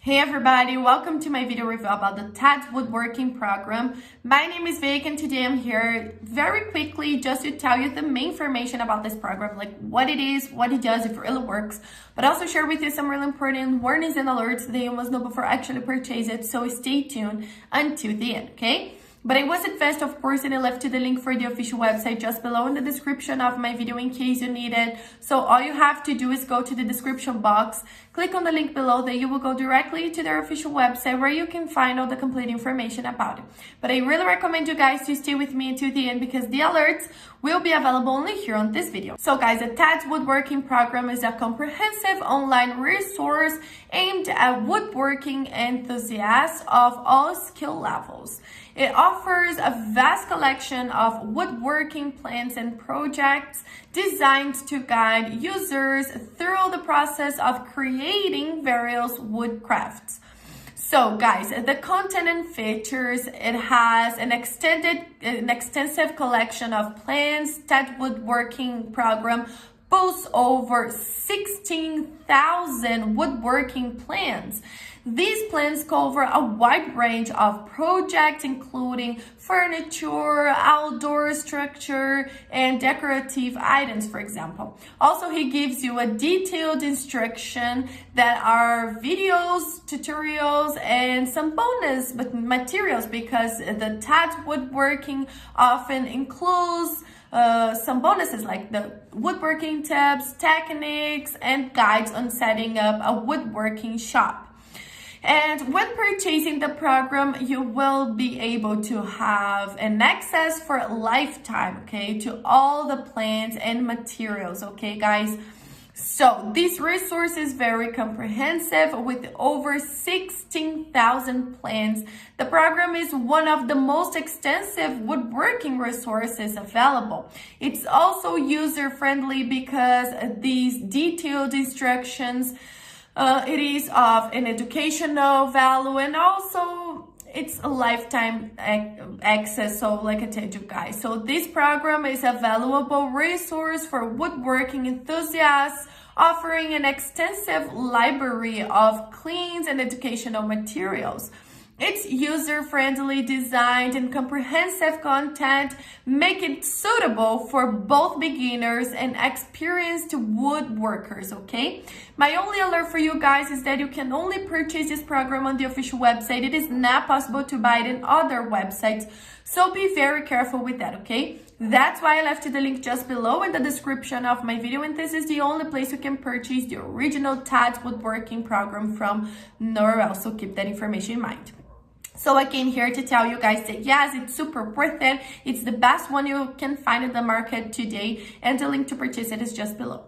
Hey everybody, welcome to my video review about the TEDS Woodworking program. My name is Vic and today I'm here very quickly just to tell you the main information about this program, like what it is, what it does, if it really works, but also share with you some really important warnings and alerts that you must know before actually purchase it, so stay tuned until the end, okay? But I was advanced, of course, and I left you the link for the official website just below in the description of my video in case you need it. So all you have to do is go to the description box, click on the link below, then you will go directly to their official website where you can find all the complete information about it. But I really recommend you guys to stay with me until the end because the alerts will be available only here on this video. So guys, the TEDS Woodworking program is a comprehensive online resource aimed at woodworking enthusiasts of all skill levels. It offers a vast collection of woodworking plans and projects designed to guide users through the process of creating various wood crafts. So guys, the content and features, it has an extensive collection of plans. TEDS Woodworking program boasts over 16,000 woodworking plans. These plans cover a wide range of projects, including furniture, outdoor structure, and decorative items, for example. Also, he gives you a detailed instruction that are videos, tutorials, and some bonus materials because the TEDS Woodworking often includes some bonuses like the woodworking tips, techniques, and guides on setting up a woodworking shop. And when purchasing the program, you will be able to have an access for a lifetime, okay, to all the plans and materials, okay, guys? So this resource is very comprehensive with over 16,000 plans. The program is one of the most extensive woodworking resources available. It's also user-friendly because these detailed instructions it is of an educational value, and also it's a lifetime access. So like I told you guys, so this program is a valuable resource for woodworking enthusiasts, offering an extensive library of cleans and educational materials. Its user-friendly designed and comprehensive content make it suitable for both beginners and experienced woodworkers, okay? My only alert for you guys is that you can only purchase this program on the official website. It is not possible to buy it in other websites, so be very careful with that, okay? That's why I left you the link just below in the description of my video, and this is the only place you can purchase the original TEDS Woodworking program from, nowhere else, so keep that information in mind. So I came here to tell you guys that yes, it's super worth it. It's the best one you can find in the market today, and the link to purchase it is just below.